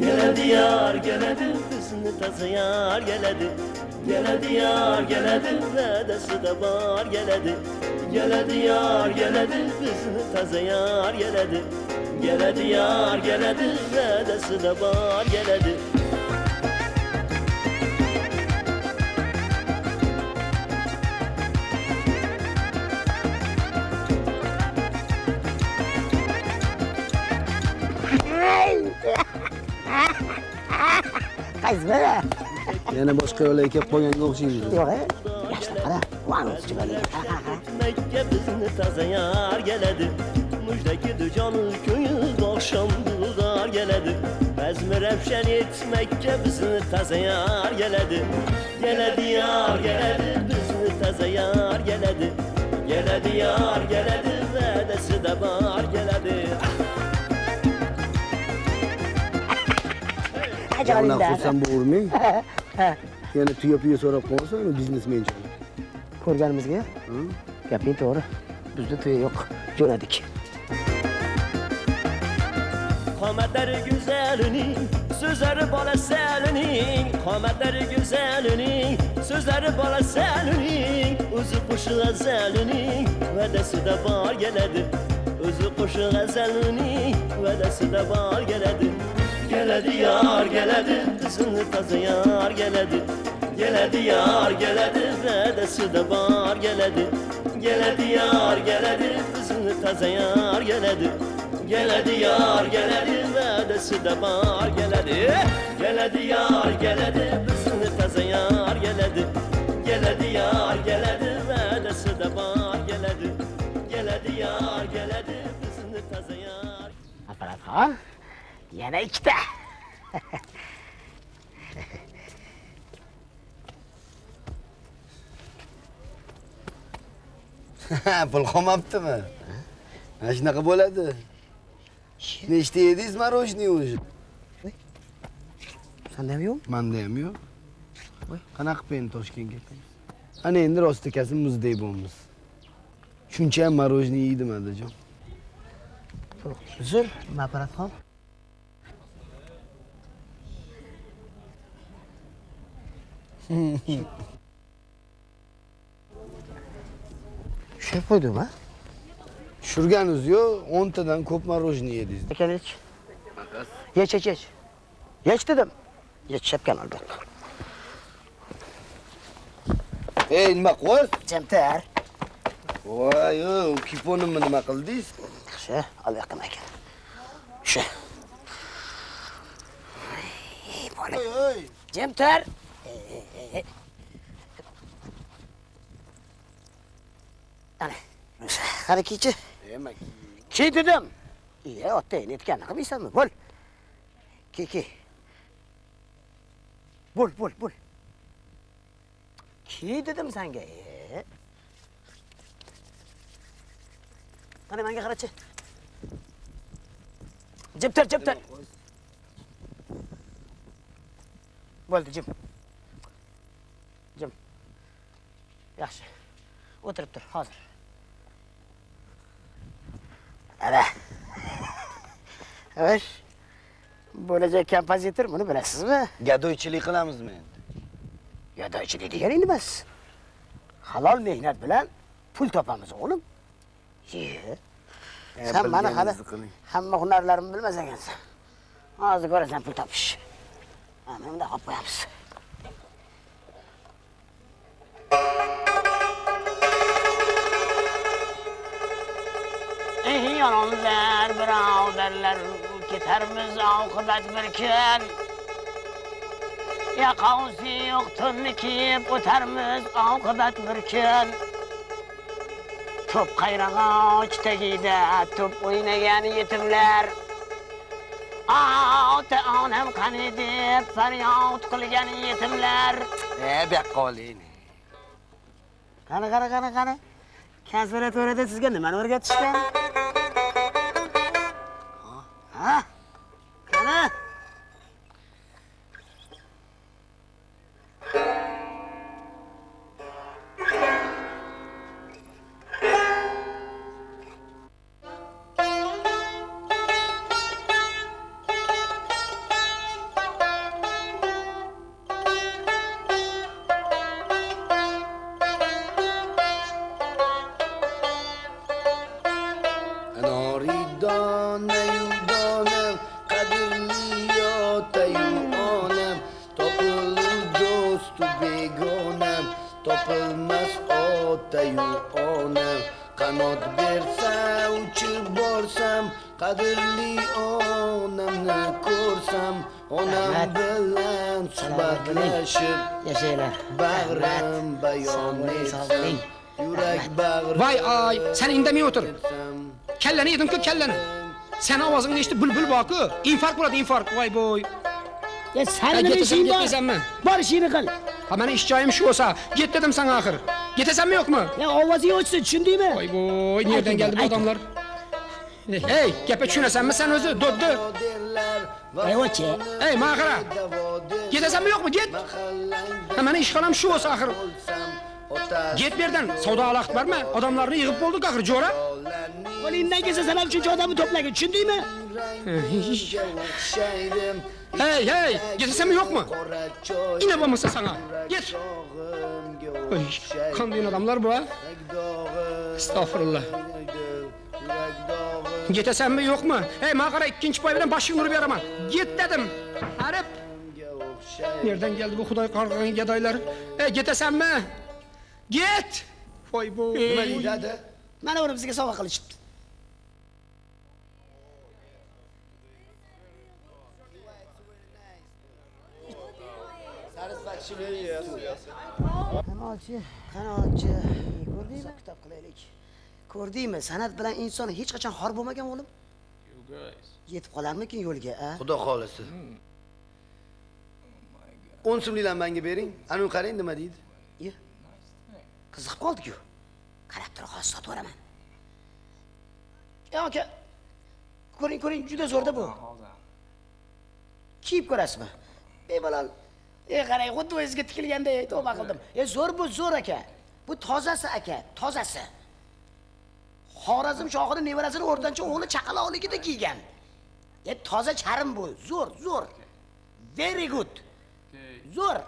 Geledi yar geledi bizni taze yar geledi. Geledi yar geledi vedesi de var geledi. Geledi yar geledi bizni taze yar geledi. Geledi yar geledi vedesi de var geledi. Qaysi biri? Yana boshqa yo'l ekib qo'yganga o'xshaysiz. Yo'q, yoshlar qara. Ulan chiqadi. Mekke bizni taze yar geledi. Müjdeki canı köyü akşam bulgar geledi. Bezmi revşen etmekke bizni taze yar geledi. Geledi yar geledi bizni taze yar geledi. Geledi yar geledi vedesi de var geledi. Ona xursand bo'lmang. Yana tuya so'rab qolsa, biznesmen chiqadi. Ko'rganimizga? Gaping to'g'ri. Bizda to'y yo'q. Jo'nadik. Qamatları güzelinin, sözleri bana selinin. Qamatları güzelinin, sözleri bana selinin. Özü kuşu gazelinin, vedesi de var geledi. Özü kuşu gazelinin, vedesi de var geledi. Geledi yar geledi, kızını taze yar geledi. Geledi yar geledi, vedesi de var geledi. Geledi yar geledi, kızını taze yar geledi. Geledi yar geledi, vedesi de var geledi. Geledi yar geledi, kızını taze yar geledi. Geledi yar geledi, vedesi de var geledi. Geledi yar geledi, kızını taze yar. Aparat ha? Yana ikkita. Pul qolmabdimi? Mana shunaqa bo'ladi. Nechta yedingiz marojniy o'zi? Sanda ham yo'q? Menda ham yo'q. Qanaqa qilib endi Toshkentga ketamiz? Ana endi rostakasi muzdek bo'lamiz. Shuncha ham marojniy yeydimi adajon? Uzr, aparat ham. Tushirib qo'ydim, ha? Tushirganingiz yo'q, 10 tadan ko'p marojniy yedingiz. Ekan hech. Yech. Yech dedim. Yechyapkan albatta. Ey, nima qo'z? Jamtar. Voy, kiponimni nima qildingiz? Yaxshi, al yoqdan aka. Shu. Bola. Jamtar. Ana. Qani kiychi. Demak, Kiy dedim. Otda netganini qilmaysanmi? Bo'l. Kiy. Bo'l. Kiy dedim senga. Qani menga qarachi. Jimtar. Bo'ldi, jim. Yaxshi. O'tirib tur, hozir. Ana. Xo'sh. Bo'lajak kompozitor, buni bilasizmi? gadoychilik qilamizmi endi? Gadoychilik deganing nimasi? Halol mehnat bilan pul topamiz, o'g'lim. Sen meni hali hamma hunarlarimni bilmas ekansan. Hozir ko'rasan pul topish. Mana bunda olib qo'yamiz. Yolonlar birodarlar ketarmiz oqibat bir kun. Yaqovsi yo'q tunni kiyib o'tarmiz oqibat bir kun. Top qayrag'och tagida top o'ynagan yetimlar. Ota-onam qani deb faryod qilgan yetimlar. Bu yoqqa oling. Qani. Konservatoriyada sizga nimani o'rgatishgan? Ha? Qani? donayu donam, qadrli otayu onam, topilur do'stu begonam, topilmas otayu onam, qanot bersa uchib borsam, qadrli onamni ko'rsam, onam bilan suhbatlashib, Yashaylar. bag'rim bayon etsam, yurak bag'rim. Vay ay, sen indamay o'tir. Kellani yedim-ku, kellani. Sen ovozingni eshitib bulbul boku, infarkt bo'ladi, infarkt. Voy boy. Ya seni nima ishing bor? Ketasanmi? Bor ishingni qil. Ha, meni ish joyim shu bo'lsa, get dedim sana axir. Ketasanmi yo'qmi? Ya ovozing o'chsin, tushundingmi? Voy boy, nerdan keldi bu odamlar? Ey, gapga tushunasanmi sen o'zi? Doddi. Ey o'chi. Ey, maqara. Ketasanmi yo'qmi? Get. Ha, meni ishxonam shu bo'lsa axir. Get berdan, savdo alaxt bormi? Odamlarni yig'ib bo'ldik axir, jo'ra. Qo'lingdan kelsa sen ham shuncha odamni to'plagin, tushundingmi? Hey, hey, ketasanmi yo'qmi? Ina bo'lmasa sana. Get. Oy, qanday odamlar bu? Astagfirullah. Ketasanmi yo'qmi? Ey, maqara ikkinchi poy bilan boshingni urib beraman. Get dedim. Arab. Nerdan keldi bu Xudoy qarg'agan gadoylar? Ey, ketasanmi? Get. Voy bu. Nima deydi? Mana uni bizga sovg'a qilishibdi. Qanotchi. Ko'rdingmi? Kitob qilaylik. Ko'rdingmi? San'at bilan inson hech qachon xor bo'lmagan o'g'lim. Yetib qolarmikin yo'lga, a? Xudo xolisi. 10 so'mliklarni menga bering. Ani qarang nima deydi? Yo. Qiziqib qoldik-ku. Qarab tur, hozir sotib o'raman. Aka. Ko'ring, juda zo'rda bu. Kiyib ko'rasizmi? Bemalol. Qarang, xuddi o'zingizga tikilganday tavba qildim. Zo'r bu, zo'r aka. Bu tozasi aka, tozasi. Xorazm shohini nevarasini o'rtancha o'g'li chaqaloqligida kiygan. Toza charim bu, zo'r. Very good. Zo'r.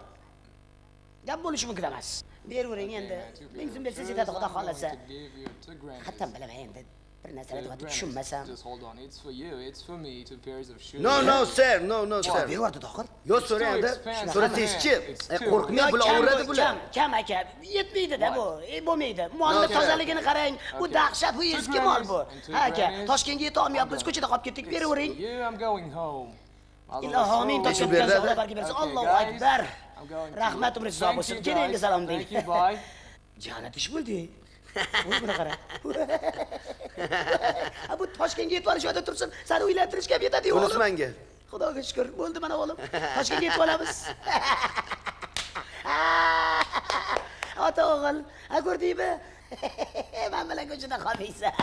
Gap bo'lishi mumkin emas. Beravering endi. 1000 so'm bersangiz yetadi, xudo xolasa. Hattam bilaman endi. Bir narsalarni tushunmasam. Just hold on, it's for you, it's for me, 2 pairs of shoes. No, sir. Bervardi to'g'ri. Yo'q, so'raydi. So'rasangizchi. Qo'rqmay bular o'radi bular. Kam aka, yetmaydi-da bu. Bo'lmaydi. Molni tozaligini qarang. Bu dahshat, bu eski mol bu. Ha aka, Toshkentga yeta olmayapmiz, ko'chada qolib ketdik. Beravering. You, I'm going home. Ilohim Toshkentga Xudo baraka bersin. Allohu akbar. Rahmat umringiz uzoq bo'lsin. Kelinga salom deng. Thank you, bye. Jannat ish bo'ldi. Voy buni qara. Bu Toshkentga yetib olish yo'lida tursin, seni uylantirishga ham yetadi o'g'lim. Bunisi menga. Xudoga shukr, bo'ldi mana o'g'lim. Toshkentga yetib olamiz. Ota o'g'il, ko'rdingmi? Men bilan ko'chada qolmaysan.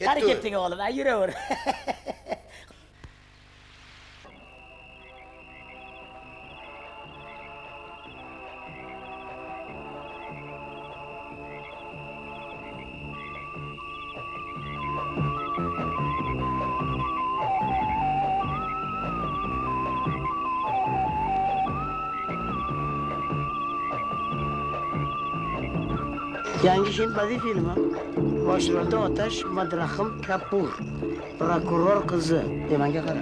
Qani ketding o'g'lim, yuraver. Yangi Hind badiiy filmi. Bosh rolda Otash Madrahim Kapur, prokuror qizi. Manga qara.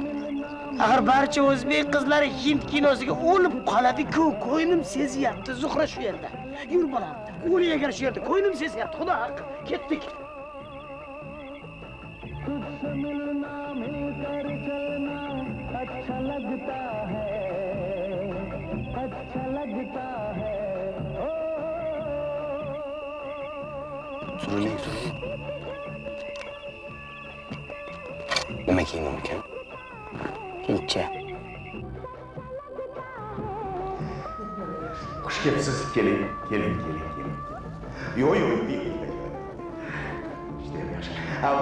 Axir barcha o'zbek qizlari Hind kinosiga o'lib qoladi-ku, ko'nglim sezyapti. Zuhra shu yerda. Yur bolam. O'li agar shu yerda ko'nglim sezyapti. Xudo haqqi. Ketdik. Nima kiyim mumkin? Hindcha. Xush kelibsiz. Keling. Yo'q. İşte yaxshi.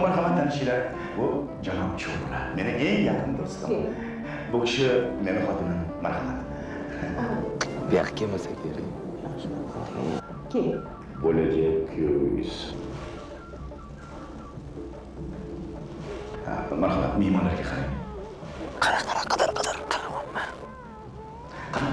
Marhamat tanishinglar. Bu janob Chopra. Meni eng yaqin do'stim. Bu kishi meni xotinim. Marhamat. Bu yoqqa kelmasa kerak. Kim? Bo'lajak kuyovimiz. Marhamat, mehmonlarga qarang. Qara, qaramayapman. Qara.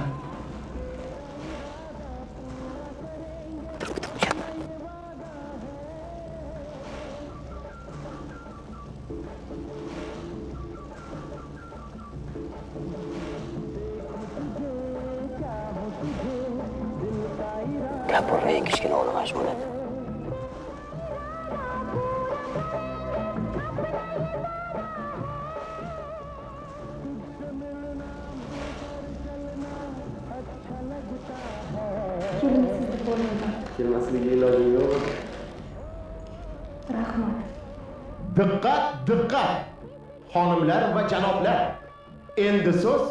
Kapurni eng kichkina o'g'li mashg'ul edi. Kelmasligiga ilojim yo'q. Rahmat. Diqqat, diqqat! Xonimlar va janoblar, endi so'z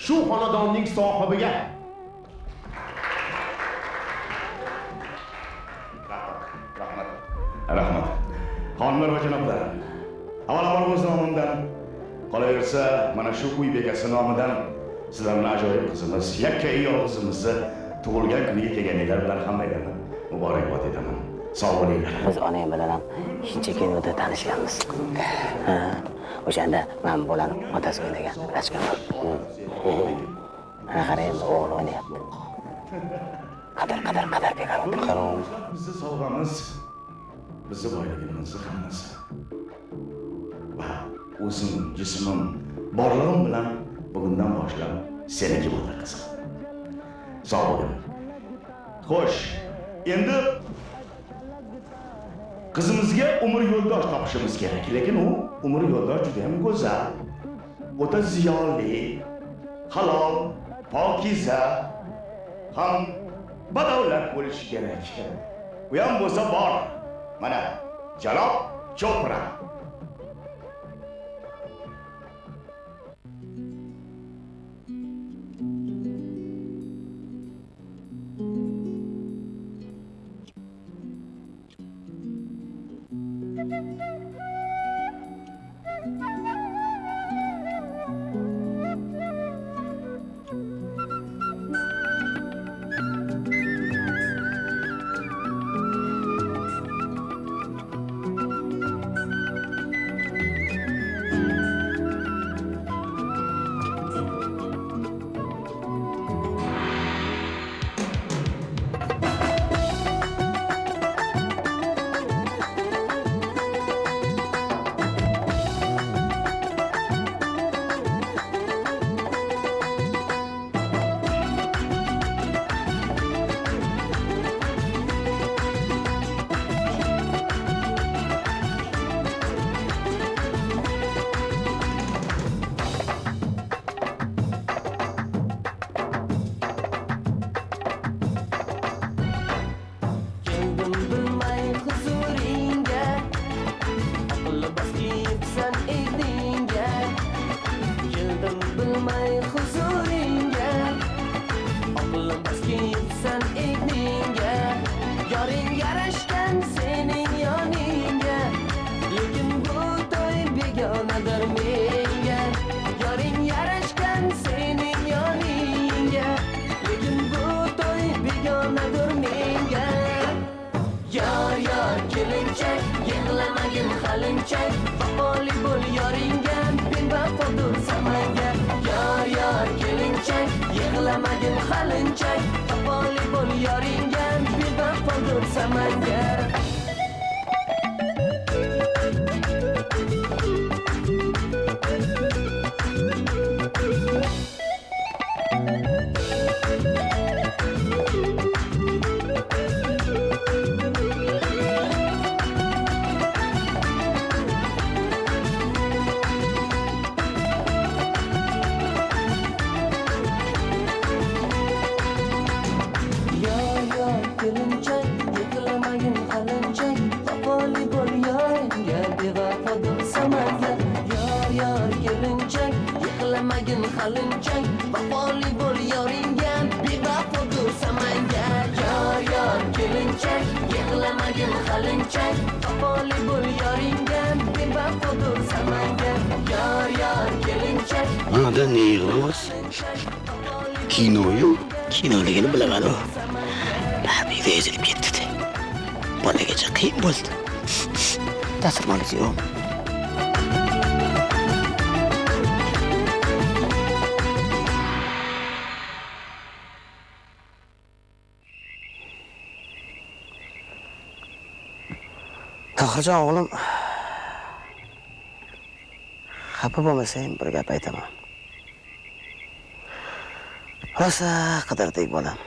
shu xonadonning sohibiga. Rahmat. Rahmat. Xonimlar va janoblar, avvalambor o'z nomimdan, qolaversa mana shu uy bekasi nomidan sizlarning ajoyib qizimiz, yakkayi yolg'izimizni tug'ilgan kuniga kelganinglar bilan hammalarni muborakbod etaman. Sog' bo'linglar. Biz onang bilan ham shuncha kinoda tanishganmiz. O'shanda men bolani otasi o'ynagan Rachkanman. Ana qarang, o'g'li o'ynayapti. Qadar bekor. Qarang. Bizni sovg'amiz, bizni boyligimizni hammasi. Va o'zim, jismim, borlig'im bilan bugundan boshlab seniki bo'ldi qizim. Sog' bo'ling. Xo'sh, endi qizimizga umr yo'ldosh topishimiz kerak, lekin u umr yo'ldosh juda ham go'zal, o'ta ziyoli, halol, pokiza, ham badavlat bo'lishi kerak. U ham bo'lsa bor. Mana janob Chopra. Nada ne yig'layapsiz? Kinoyu? Kinoligini bilaman-ku. Habiba ezilib ketdi. Bolagacha qiyin bo'ldi. Ta'sirmanlik yo'q. Tohirjon o'g'lim, xafa bo'lmasang bir gap aytaman. Rosa qidirdik bolam.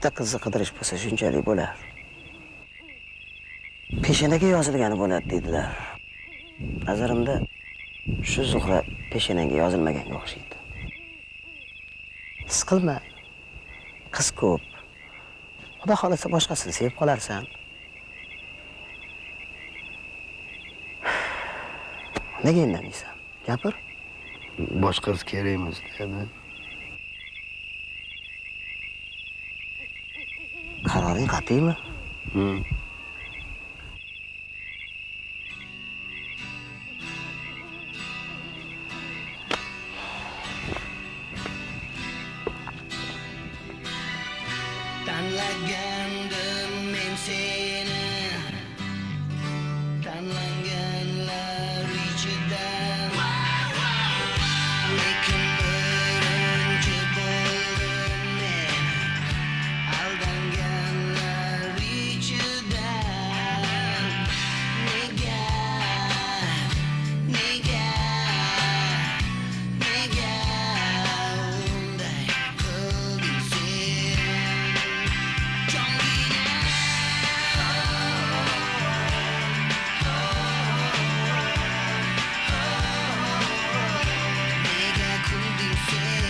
bitta qizni qidirish bo'lsa shunchalik bo'lar. Peshanaga yozilgani bo'ladi dedilar. Nazarimda shu Zuhra peshananga yozilmaganga o'xshaydi. His qilma. Qiz ko'p. Xudo xolasa boshqasini sevib qolarsan. Nega indamaysan? Gapir. Boshqasi kerak emas dedi. Qaroring qat'iymi? Tanlagandim men seni, tanlanganlar ichidan, lekin birinchi bo'ldim men, aldanganlar ichidan. Nega, nega, nega unday qilding sen? Nega kulding sen?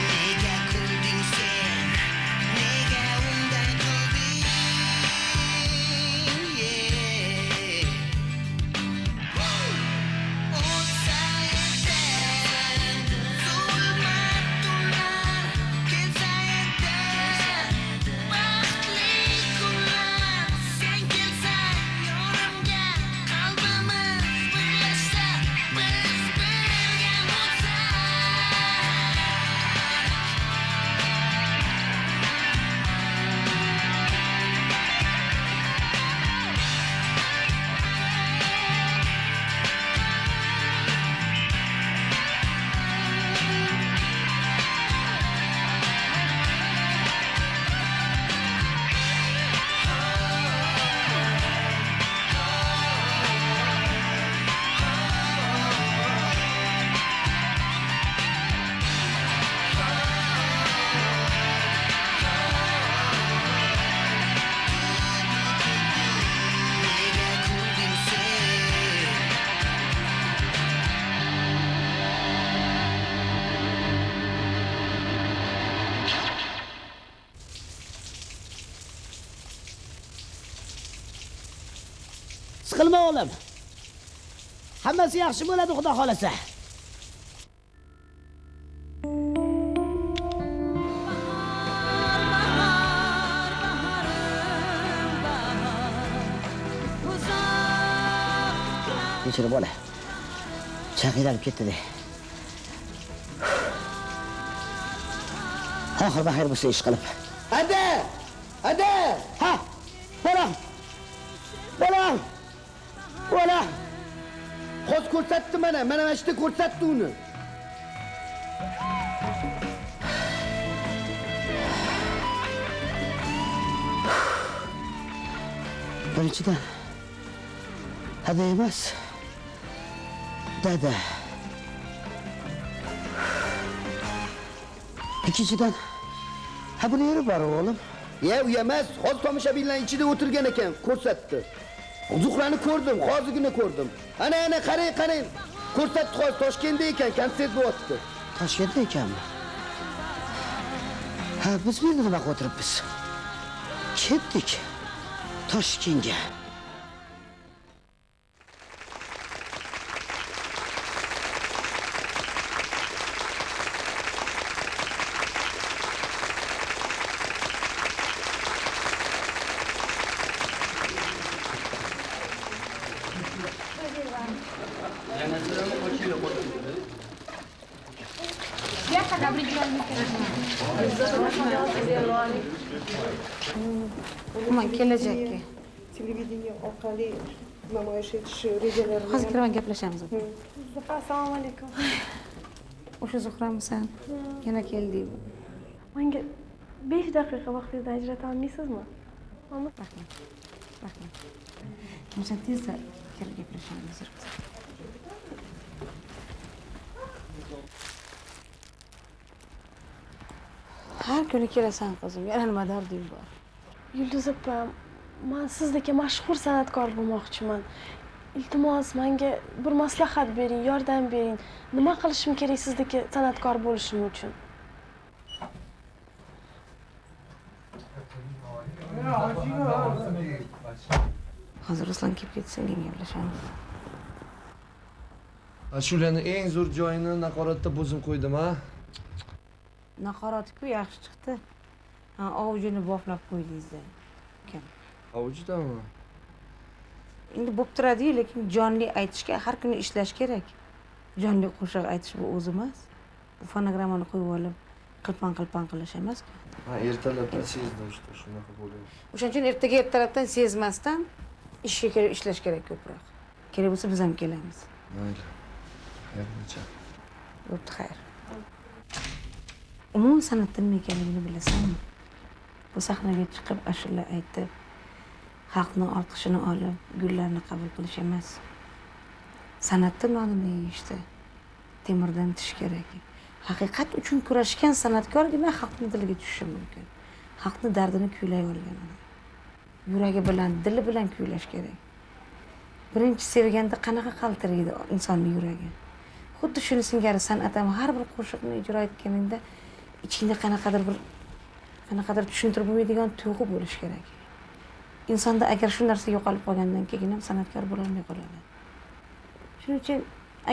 Nega kulding sen? Nega unday qilding? O'tsa edi zulmat tunlar, kelsa edi baxtli kunlar. Sen kelsang yonimga, qalbimiz birlashsa, biz birga bo'lsak. Nega kulding sen? Siqilma o'g'lim. Hammasi yaxshi bo'ladi, xudo xolasa. Kechir bola. Chaqirib ketdi-de. Oxir baxir bo'lsa ish qilib. Ada! Ada! Ha! Bolam! Bolam! Bolam! Qo'z ko'rsatdi mana ishda ko'rsatdi uni. Birinchidan hada emas. Dada. Ikkinchidan ha buni yeri bor o'g'lim. Ya u emas, hozir tomoshabinlar ichida o'tirgan ekan, ko'rsatdi. Zuhrani ko'rdim, hozirgina ko'rdim. Ana qarang. Ko'rsatdi hozir Toshkentda ekan, konsert bo'lyapti. Toshkentda ekanmi? Ha, biz bu yerda nima qilib o'tiribmiz? Ketdik Toshkentga. Umuman kelajakka. Televideniye orqali namoyish etish rejalarini. Hozir kiraman gaplashamiz. Zuhra, assalomu alaykum. O'sha Zuhramisan? Yana keldik. Menga 5 daqiqa vaqtingizni ajrata olmaysizmi? Rahmat. O'sha tezda kelib gaplashamiz. Har kuni kelasan qizim, yana nima darding bor? Yulduz opa, men sizdagi mashhur san'atkor bo'lmoqchiman. Iltimos, menga bir maslahat bering, yordam bering. Nima qilishim kerak sizdagi san'atkor bo'lishim uchun? Hozir Ruslan kelib ketsin, keyin gaplashamiz. Ashulani eng zo'r joyini naqoratda buzib qo'ydim, ha? Naqorati-ku yaxshi chiqdi. Ha, ovucini boflab qo'ydingiz-da. Kim? Ovujdami? Endi bo'p turadi-yu, lekin jonli aytishga har kuni ishlash kerak. Jonli qo'shiq aytish bu o'zi emas. Bu fonogrammani qo'yib olib, qilpan qilish emas-ku. Ha, ertalabdan sezdim, shunaqa bo'ladi. O'shaning uchun ertalabdan sezmasdan ishga kelib ishlash kerak ko'proq. Kerak bo'lsa biz ham kelamiz. Mayli. Xayrlicha. Bo'pti, xayr. Umuman san'atda nima ekanligini bilasanmi? Bu sahnaga chiqib ashula aytib, xalqning olqishini olib, gullarni qabul qilish emas. San'atda nonini yeyishda temirdan tish kerak. Haqiqat uchun kurashgan san'atkorgina xalqning diliga tushishi mumkin. Xalqni dardini kuylay olgan. Yuragi bilan, dili bilan kuylash kerak. Birinchi sevganda qanaqa qaltiraydi insonning yuragi. Xuddi shuni singari san'at ham har bir qo'shiqni ijro etganingda ichingda qanaqadir tushuntirib bo'lmaydigan tuyg'u bo'lish kerak. Insonda agar shu narsa yo'qolib qolgandan keyin ham san'atkor bo'la olmay qoladi. Shuning uchun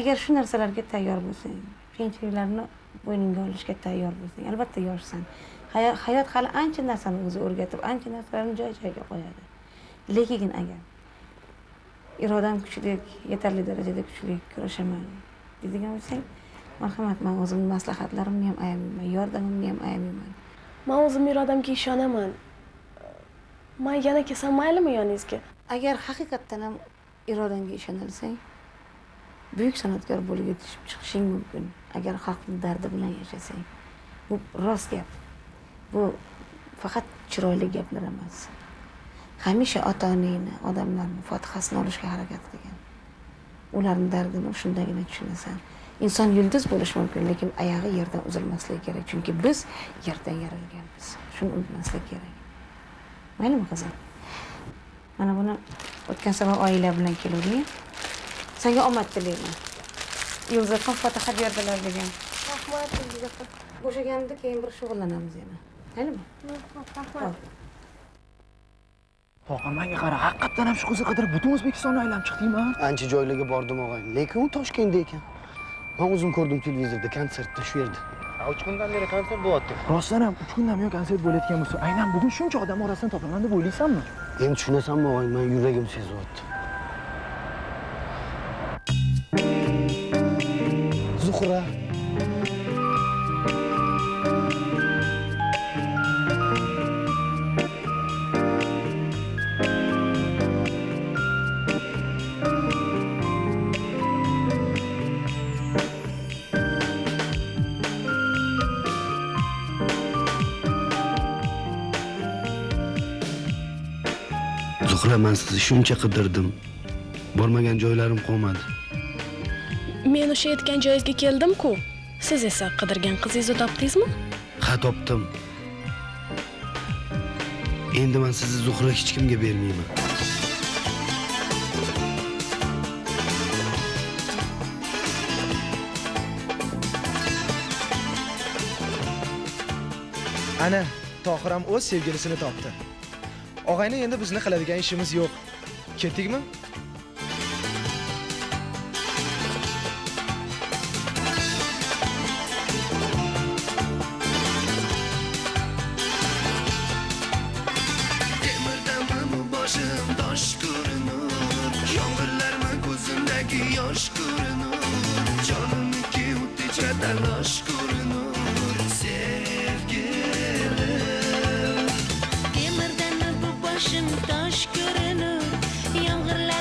agar shu narsalarga tayyor bo'lsang, qiyinchiliklarni bo'yningga olishga tayyor bo'lsang, albatta yoshsan. Hayot hali ancha narsani o'zi o'rgatib, ancha narsalarni joy-joyiga qo'yadi. Lekin agar irodam kuchli, yetarli darajada kuchli kurashaman deydigan bo'lsang, marhamat, men o'zimning maslahatlarimni ham ayamayman, yordamimni ham ayamayman. Men o'zim irodamga ishonaman. Men yana kelsam maylimi yoningizga? Agar haqiqatdan ham irodangga ishonilsang, buyuk san'atkor bo'lib chiqishing mumkin. Agar xalqning dardi bilan yashasang. Bu rost gap. Bu faqat chiroyli gaplar emas. Hamisha ota-onangni, odamlarning fotihasini olishga harakat qilgan. Ularning dardini shundagina tushunasan. Inson yulduz bo'lish mumkin, lekin oyog'i yerdan uzilmasligi kerak. Chunki biz yerdan yaralganmiz. Shuni unutmaslik kerak. Maylimi qizim? Mana buni o'tgan safar oila bilan keluvding. Senga omad tilayman. Yulduzxon fotiha berdilar degan. Rahmat, Yulduz. Bo'shaganimda keyin bir shug'ullanamiz yana. Maylimi? Rahmat. Tog'am menga qara, haqiqatdan ham shu qizni qidirib butun O'zbekistonni aylanib chiqdingmi? Ancha joylarga bordim og'ay, lekin u Toshkentda ekan. Men o'zim ko'rdim televizorda, konsertda shu yerda. 3 kundan beri konsert bo'lyapti. Rostdan ham 3 kundan buyon konsert bo'layotgan bo'lsa, aynan bugun shuncha odam orasidan topaman deb o'ylaysanmi? Endi tushunasanmi og'ay, men yuragim sezyapti. Zuhra. Zuhra, men sizni shuncha qidirdim. Bormagan joylarim qolmadi. Men o'sha aytgan joyingizga keldim-ku. Siz esa qidirgan qizingizni topdingizmi? Ha, topdim. Endi men sizni Zuhra hech kimga bermayman. Ana, Tohir ham o'z sevgilisini topdi. Og'ayni, endi bizni qiladigan ishimiz yo'q. Ketdikmi? Temirdanmi bu boshim tosh ko'rinur, yomg'irlarmi ko'zimdagi yosh ko'rinur, jonimniki o't ichra talosh ko'rinur, sevgilim. Temirdanmi bu boshim tosh ko'rinur, yomg'irlar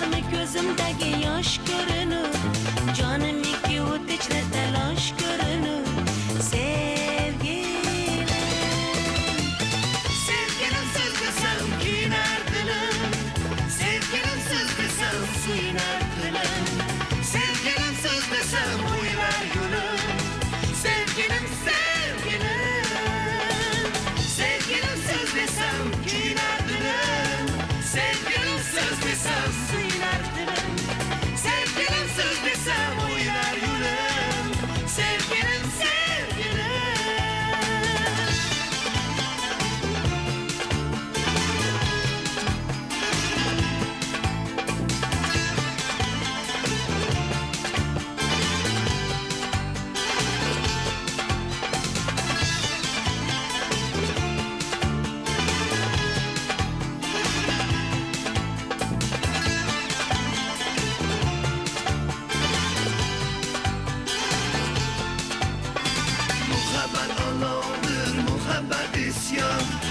balodir muhabbat isyon